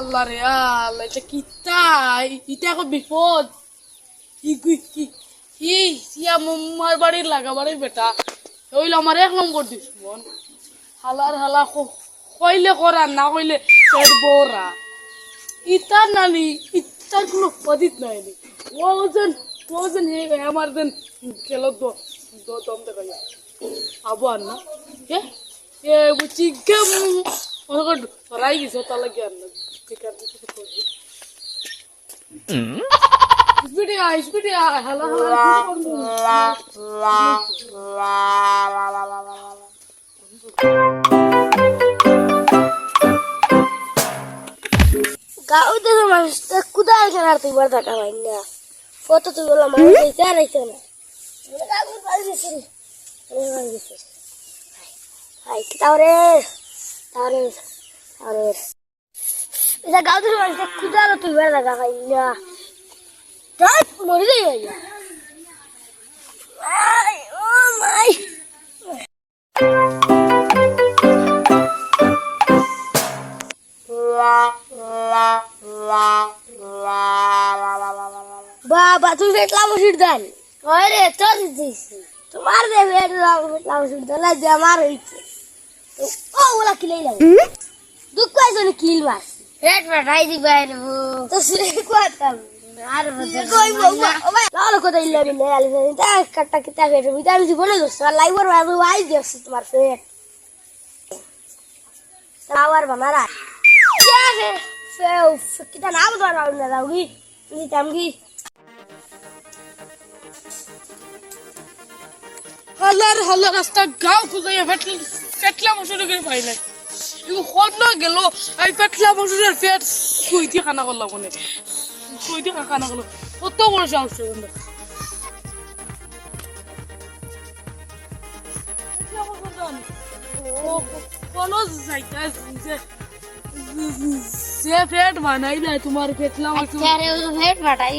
আল্লাহ রে আল্লাহ, এটা কি তাই? এটা এখন বিপদ। আমার বাড়ির লাগা বাড়ির বেটা হইল আমার 1 নম্বর দুশ্মন। হালার হালা কইলে করা না কইলে পেট বড়া। ইতার নানি ইতার কোনো পদিত নাই। ওজন হে গে আমার দেন খেলো দম দেখা যায় আবু আর না কে এ বুঝি গেম ওকে রাই গেছে তা লাগে আর না ঠিক আছে স্পিডে হালা গাঁও থেকে মানুষটা কোথায় খেলার তুই বার থাকা হয় না ফটো তুই বললাম মানুষ দিতে আর আইছে না এটা গাঁও থেকে মানুষটা কোথায় তুই বার থাকা হয় না মরে যাই ও মাই বাবা তুই বেটলা মসির দান রে তোর দিছি তোমার দে বেটলা মসির দান দে আমার হইছে ও ওলা কিলাই লাগ দুঃখ আইজন কিল মাস পেট পাঠাই দি বাইরে তো সে কথা আর কই বাবা লাল কথা ইল্লা বিলে আলি তা কাটা কিতা বেট বিদান জীবনে দোস লাইভার বাবু আই দিস তোমার পেট সাওয়ার বানারা क्या है कितना नाम बता रहोगी तुझे तमगी হালার রাস্তা গাঁও খুঁজে পেটলা মশুরি করে পাইলাই এগুলো হল না গেল এই পেটলা মশুরের পেট কইতে খানা করলাম মনে কইতে খানা করলো কত বড় সাহস কোনো যাইতে যে পেট বানাই না তোমার পেটলা पेट फटाई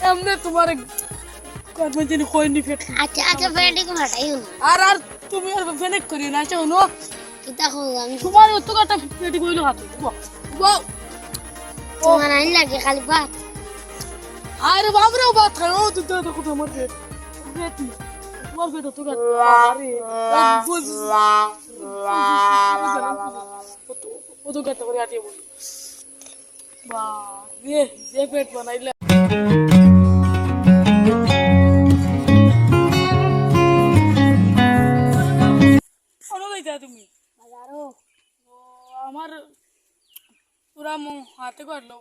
এমনে তোমার কর্মচারী কইনি পেটলা अच्छा पेट को फटाई আর তুমি আর ফেনেক করি না চাও নো कितना होगा তোমার অত কাটা পেটি কইলো হাতে বাহ तुम्हारा नहीं लगे खाली बात আরে বাবরে বাত করে ও তুই দেখো তোমার পেট তোমার পেট তো কাটা আরে ও তো কাটা করে আটিয়ে বলি বাহ যে পেট বানাইলে তুমি আমার পুরা হাতে করলো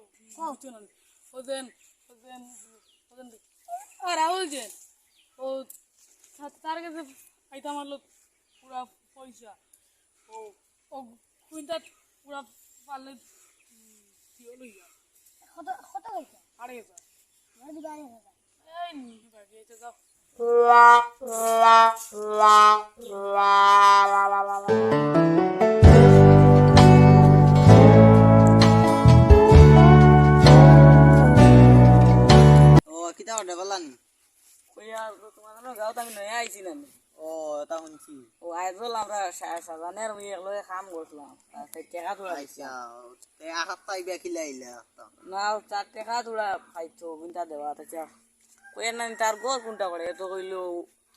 ওদের আর রাহুল যে ও তার কাছে আইতে মারলো পুরা পয়সা ও কুইন্টাল পুরা পারলে লইয়া কত হইছে 2,500 নদী গাড়ি হবে এই নিয়ে যাও কিতা অর্ডার করলাম কইয়া তোমার গাঁত আমি নয়া আইছি না ও তা শুনছি ও আইজল আমরা সাজানের লয়ে কাম করছিলাম টাকা তোলা আচ্ছা তে আহাত্তাই বে খিলাইলা না 4 টাকা তোলা পাইছো কোনটা দেওয়া আচ্ছা কইয়া না তার গোর কোনটা করে তো কইলো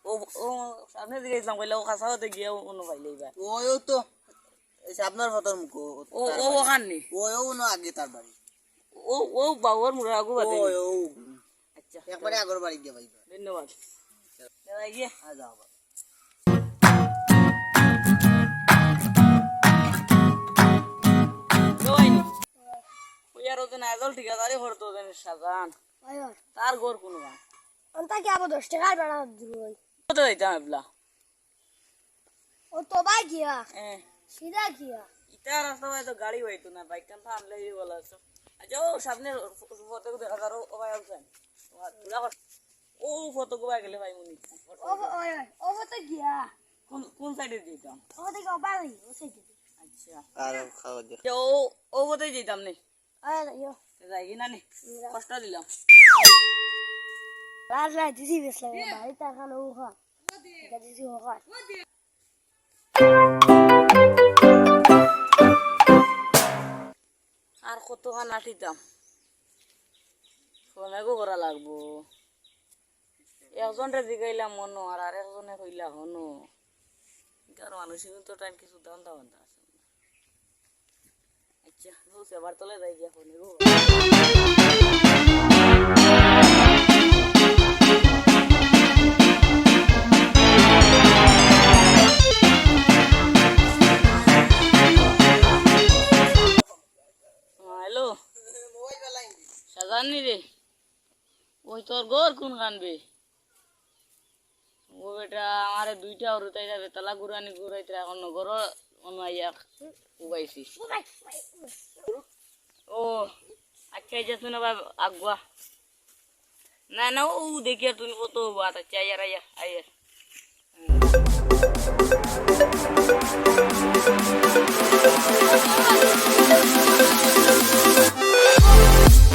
ও সামনে দিকে গেছিলাম কইলো ও কাছাতে গিয়ে অন্য পাইলেই বা ও তো আপনার ফটোর মুখ ও ওখানে ও না আগে তার বাড়ি ও বাবুর মুড়া আগু বাদে ও আচ্ছা একবারে আগর বাড়ি গিয়ে ভাই ধন্যবাদ যাই গিয়ে যাও আজল ঠিকাদারি হরতো সাজান তার গোর কোনো গান অন্তা কি আবার 10 টাকা বেড়া দিব কত যাইতাম এবলা ও তো ভাই গিয়া হ্যাঁ সিধা গিয়া ইটা রাস্তা তো গাড়ি হইতো না বাইক কান থামলে বলা আছে আচ্ছা ও সামনে ফটো দেখা যারো ও ভাই আছেন ও ফটো কো ভাই গেলে ভাই মুনি ও তো গিয়া কোন সাইডে দিতাম ও দেখো বাড়ি ও সাইডে আচ্ছা আর খাওয়া দে ও বতে যেতাম নে আরে ইয়ো যাই কি না নে কষ্ট দিলাম রাত দিছি বেসলা বাড়ি টাকা ও খা দিছি ও খা আর কতখান আটিতাম ফোনেগো করা লাগবো একজনটা জিগাইলাম মনো আর আরেকজনে কইলা হনো আর মানুষ তো টাইম কিছু দান্দা বান্ধা আছে আচ্ছা সেবার তলে যাই গিয়া ফোনেগো হ্যালো সাজাননি রে ওই তোর গোর কোন কানবে ও বেটা আমারে দুইটা ওরতাই যাবে তালা ঘুরানি ঘুরাইতে এখন ঘর অন্য আইয়া উগাইছি ও আচ্ছা এই যাচ্ছ না আগুয়া না না ও দেখি আর তুমি কত বাত আচ্ছা আইয়ার আইয়া আইয়ার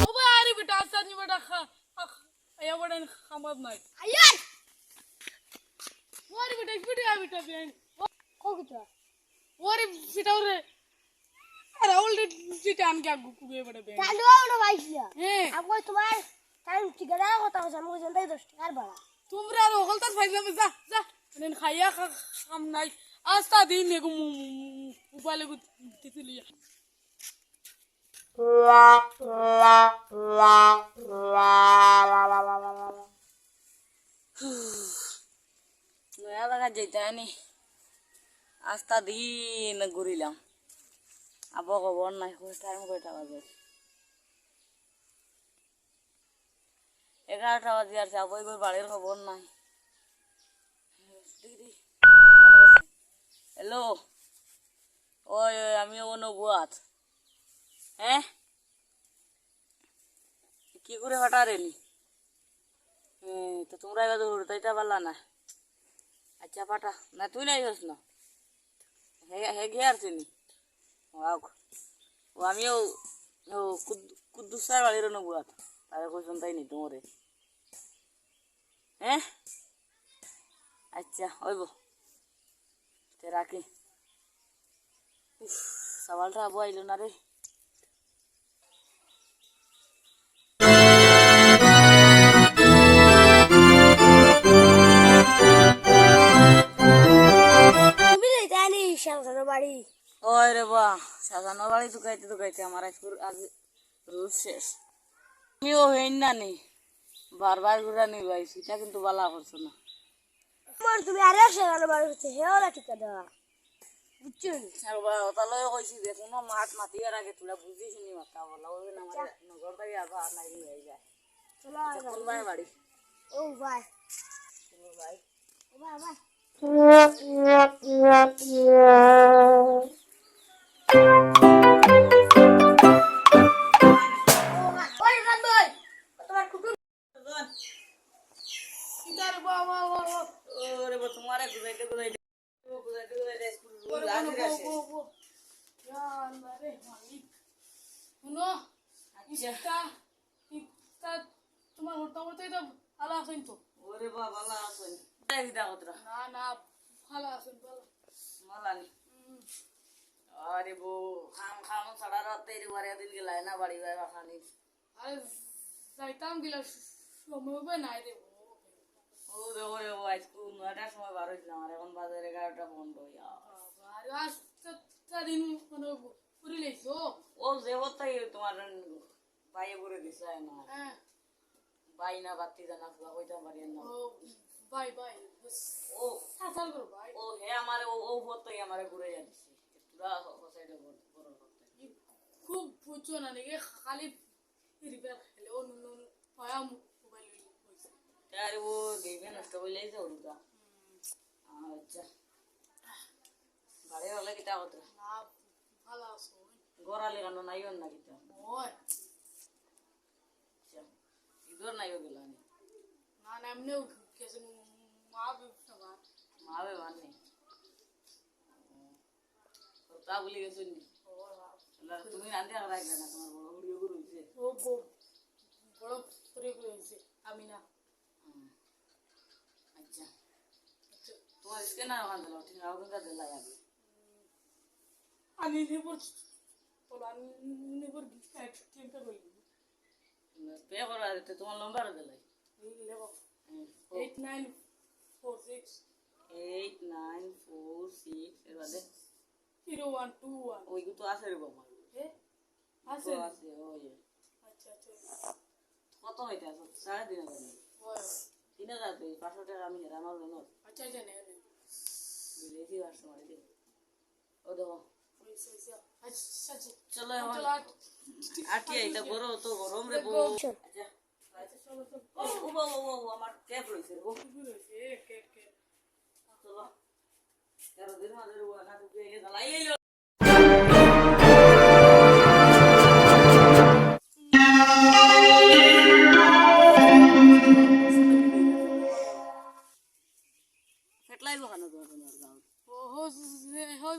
ও ভাই আরে বেটা আসানি বেটা আয়া বড় খামাদ নাই আয়ার ওরে বেটা বেটা বেটা বেন কোকিটা ওরে সেটা ওরে আরে অলরেডি যেটা আনকে আগু কুগে বেটা বেন কান্ডো ওটা ভাইছিয়া হ্যাঁ আগে তোমার টাইম ঠিকানা কথা আছে আমি জানতে 10 টাকার ভাড়া তোমরা আর ওগলতার ফাইজা যা যা নেন খাইয়া খাম নাই আস্তা দিন এগু উপালে গু তিতলিয়া নয়া জায়গা যেতে নি আস্তা দিন ঘুরিলাম আবো খবর নাই টাইম কয়টা বাজে 11টা বাজে আর যাবো এবার বাড়ির খবর নাই হ্যালো ওই আমি অনুবাদ হ্যাঁ কি করে ফাটারেনি তো তোমরা এবার উড়তাইতে পারলা না আচ্ছা পাঠা না তুই নাই হস না হে গিয়ে আর চিনি ও আমিও কুদ্দুসার বাড়ির অনুবাদ তাদের কোন তাই নি তোমারে হ্যাঁ আচ্ছা ওইব তে রাখি সওয়ালটা আবু আইলো না রে তুমি জানি শামসানো বাড়ি ওই রে বা সাজানো বাড়ি দুকাইতে আমার আজ রোজ শেষ আমিও হইন না নি বারবার ঘুরা নিয়ে আইছি এটা কিন্তু বালা করছো না আমার তুমি আরে শামসানো বাড়ি হচ্ছে হেওলা ঠিকা দেওয়া বুঝছেন আর বা ওতালয় কইছি যে কোনো মাছ মাতিয়ার আগে তোরা বুঝিস নি মাথা বলা ওই না আমার নগর থেকে আবার নাই হয়ে যায় চলো কোন ভাই বাড়ি ও ভাই ভাই ও ভাই ভাই ওই রান ভাই তোমার কুকুর ইদার বাবা বাবা ওরে বা তোমারে গুজাইতে স্কুল ওরে আগে আসে বো ইয়া আল্লাহ রে মালিক শুনো আচ্ছা ইতা তোমার হরতামতেই তো ভালো আছেন তো ওরে বা বালা আছেন তাই দিদা কতরা না না ভালো আছেন ভালো মালানি আরে বো খাম ছাড়া রাতে বারে দিন গেলাই না বাড়ি বাড়ি খানি আরে যাইতাম গিলা সময় হবে নাই রে ও দেখো রে ও স্কুল 9টার সময় বার হইছিলাম আর এখন বাজার 11টা বন্ধ ইয়া আরে আজ দিন মানে পুরি লাইছো ও যে হতাই তোমার বাইয়ে করে দিছে না হ্যাঁ বাই না বাতি জানা ফুয়া কইতাম পারি না ও বাই বাই ও সাসাল করো ভাই ও হে আমারে ও হতাই আমারে ঘুরে যাচ্ছে পুরা হোসাইটা বড় করতে খুব বুঝছো না নাকি খালি রিপেয়ার খেলে ও নুন পায়া মোবাইল হইছে আরে ও গেমে নষ্ট হইলে যাই ওটা আচ্ছা গাড়ি হলে কিটা হতো না ভালো আছো গড়ালে কানো নাইও না কিটা ওই আচ্ছা ইদর নাইও গেলানি না না এমনিও কেসে মা বিপটা মাবে মানে তা বলি গেছো নি তুমি রান্ধে আর রাখবে না তোমার বড় ভিডিও করে হইছে ও বড় করে হইছে আমি না আচ্ছা তোমার স্ক্যানার ওখান দিলাম ঠিক আছে ওখানকার দিলাই আমি আমি রিপোর্ট চলো আমি এবার চিন্তা করি পে করা দিতে তোমার নম্বর দিলাই লেখো 8946 8946 এর বাদে 0121 ওইগু তো আছে রে বাবা এ আছে তো আছে ওই আচ্ছা আচ্ছা কত হইতে আছে 3.5 ওই 3000 তো 500 টাকা আমি হেরানো হলো আচ্ছা আচ্ছা নে বিলেতি আসছে মারি দে ও দেখো আচ্ছা আচ্ছা চলো চলো আটি এটা বড় তো গরম রে বউ আচ্ছা আচ্ছা চলো চলো ও আমার ক্যাপ রইছে ও কে কে চলো এর দিন মাঝে ও না তো এলে জ্বালাই এলো ফেটলাই বখানো তোমার গাঁও ও হো হো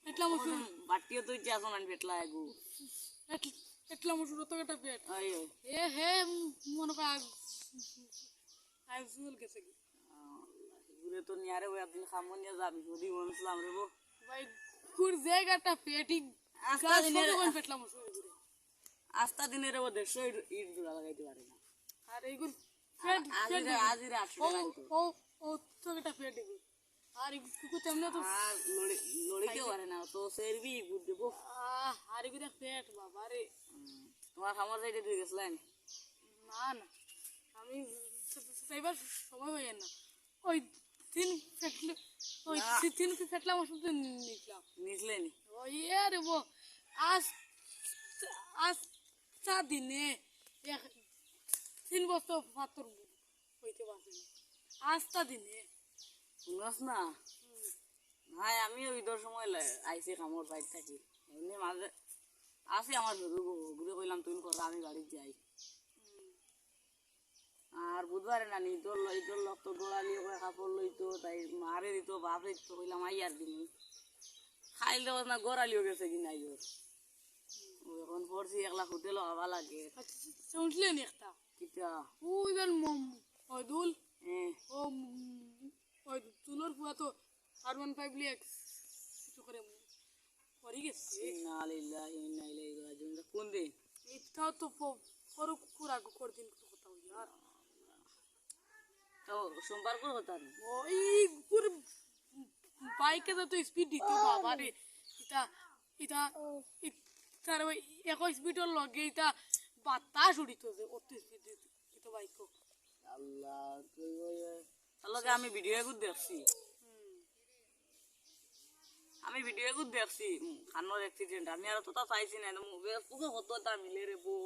এটলা মসুর বাটিও তো ইচ্ছা আছে ফেটলাই গো এটলা মসুর তো একটা পেট ওই এ হে মনে কর আই জুল গেছে কি ঘুরে তো নিয়ারে ওই একদিন খামো নিয়ে যাবি যদি বলছিলাম রে বউ ভাই কুর জায়গাটা পেটি আস্তা দিনের কোন পেটলা মসুর ঘুরে আস্তা দিনের ও 150 ইট জোড়া লাগাইতে পারে না আর এইগুল পেট আজিরে 800 টাকা দিত ও ও তো একটা পেট এগুল আর কুকু তেমনে তো আর লড়িতে পারে না তো সেরবি বুঝ দেবো আর এগুলা পেট বাবা রে তোমার খামার যাইতে দিয়ে গেছিলেন না না আমি সেইবার সময় হয়ে না ওই তিন ফেটলে ওই তিন ফেটলাম ওষুধ নিলাম নিছিলেন ওই রে বো আজ আজ 4 দিনে 3 বছর পাথর হইতে পারছি আজটা দিনে শুনস না ভাই আমি ওই দর সময় আইসি খামর বাইর থাকি এমনি মাঝে আসি আমার ঘুরে কইলাম তুই করা আমি বাড়ি যাই আর বুধবারে না নি তোর লোক তো গোড়া নিয়ে করে কাপড় লইতো তাই মারে দিত বাপ দিত কইলাম আই আর দিন খাইলে না গোড়ালিও গেছে কি নাই ওর এখন পড়ছি 1 লাখ হোটেল হওয়া লাগে শুনলেন একটা কিটা ওই বেল মদুল হ্যাঁ ও ওই তুলোর পুয়া তো R15 লিয়ে কিছু করে পড়ি গেছে ইন্না লিল্লাহি ওয়া ইন্না ইলাইহি রাজিউন কোন দিন এটা তো পরো কুকুর আগে করে দিন কথা হই আর তো সোমবার করে হতা না ওই কুকুর বাইকে তো স্পিড দিত বাবা রে এটা এটা তার ওই 21 স্পিডের লগে এটা বাতাস উড়িত যে অত স্পিড দিত বাইক আল্লাহ তুই ওই তাহলে আমি ভিডিও গুড দেখছি আমি ভিডিও গুড দেখছি খানোর অ্যাক্সিডেন্ট আমি আর তো তা চাইছি না পুরো হতো তা মিলে রে বউ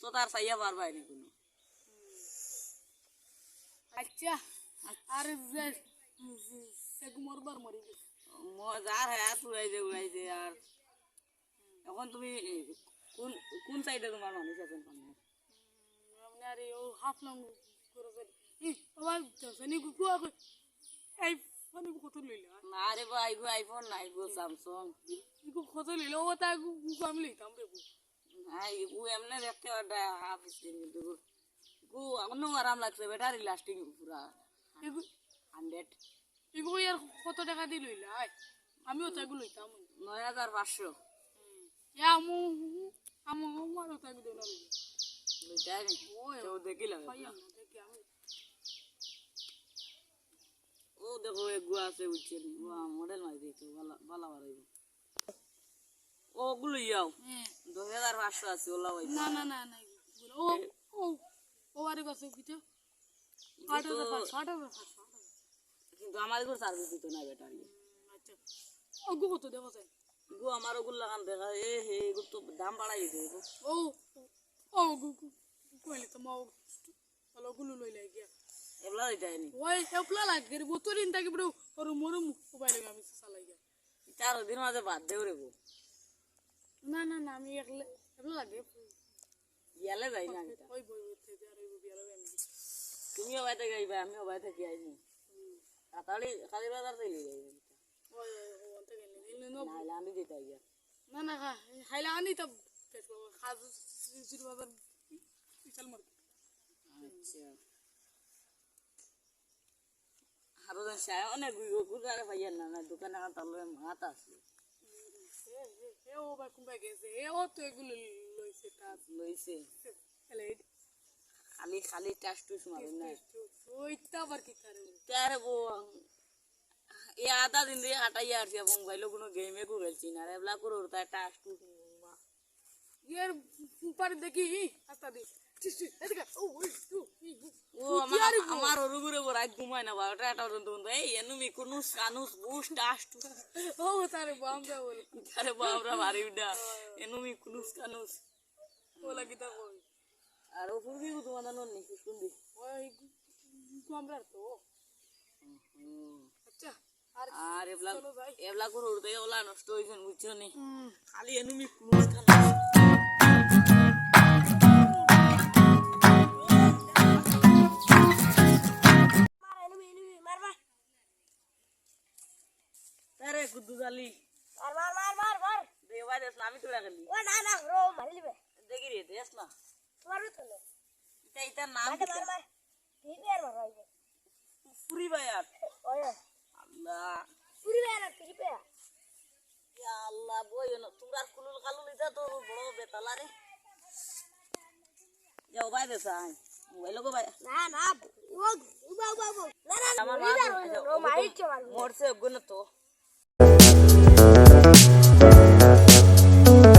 তো তার চাইয়া পারবাই না কোনো আচ্ছা আর মরবার মরি গেছে মজার হ্যাঁ উড়াইছে আর এখন তুমি কোন কোন সাইডে তোমার মানুষ আছেন সামনে আপনার ও হাফ লং করে আবার জানি কুকুয়া এই ফোনে কত লইলা না রে ভাই গো আইফোন নাই গো স্যামসাং ইকু কত লইলা ও তা কুকু আমি লইতাম রে নাই ও এমনি দেখতে ওটা হাফ স্ক্রিন কিন্তু গো অন্য আরাম লাগছে ব্যাটারি লাস্টিং পুরা 100 ইকু ইয়ার কত টাকা দি লইলা আমিও তাইগু লইতাম 9500 আমু মারো তাইগু দেনা লইলা লইতাই তো দেখিলাম পাইয়া না দেখি আমি ও দেখো এগুলো আছে বুঝছেন মডেল মারি দিতে ভালো বাড়াইব ওগুলো ইয়াও 2500 আছে ওলা ওই না না না না ও ও ও আরে কাছে কিটা 8500 কিন্তু আমার এগুলো সার্ভিস দিত না ব্যাটারি আচ্ছা ওগু কত দেখো চাই গো আমার ওগুলো লাগান দেখা হে এগুলো তো দাম বাড়াই দিতে ও ও গু কইলে তো মাও হলো গুলো লইলা গিয়া এগুলা দিতাইনি ওই একলা লাগে রে বোতরিন তাকে বড় ওর মোরে মোবাইল আমি চালাই গিয়া 4 দিন মাঝে বাদ দেও রে গো না না না আমি একলা লাগে ইয়ালে যাই না ওই বই থেকে আর ওই বিয়ালে আমি তুমিও বাইতে গাইবা আমিও বাইতে কি আইনি কাতালি কালি বাজার থেকে যাইবা ওই ওনতে গেলে দিলে নো নাইলে আমি দিতাই গিয়া না না হাইলা আনি তা পেট খাজ সির বাজার বিশাল মার্কেট আচ্ছা আরো দেন চাই অনেক গুগারে ভাইয়া না দোকানে তাহলে মাত আছে এও বা কুম্বাই গেছে এও তো এগুলো লইছে তার লইছে এলে খালি খালি টাস টুস মারে না ওইটা আবার কি করে তার বো এ আধা দিন দিয়ে হাঁটাই আসছি এবং ভাইলো কোনো গেমে কো খেলছি না রেবলা করে ওর টাস টুস ইয়ার পারে দেখি আস্তা দি এদিকে ও আমার ওর ঘুরে রাত ঘুমায় না 12টা পর্যন্ত এই এনুমি কুনুস কানুস বুস টাস টুস ও তারে বামরা বল তারে বাবরা মারি উডা এনুমি কুনুস কানুস ওলা কি তা কই আর ও ফুরবি তো বানানো নি শুনবি ওই বামরা তো আচ্ছা আর আর এবলা চলো ভাই। এবলা করে উড়তে ওলা নষ্ট হইছে বুঝছো নি খালি এনুমি কুনুস কানুস মার এনিমি মারবা তারে গুদ্দু জালি মার দেওয়াই দেস না আমি তোরা গেলি ও না রো মারি লিবে দেখি রে দেস না তোমার তো না এটা এটা নাম মার দিবি আর মারাইবে ফুরি ভাইয়ার ওই আল্লাহ পুরি বেরা পুরি বেরা ইয়া আল্লাহ বই না তোমরা কুলুল কালুল এটা তো বড় বেতালা রে যাও ভাই দেস আই মোবাইল গো ভাই না ও উবা না আমার রো মারিছে মার মরছে গুণ তো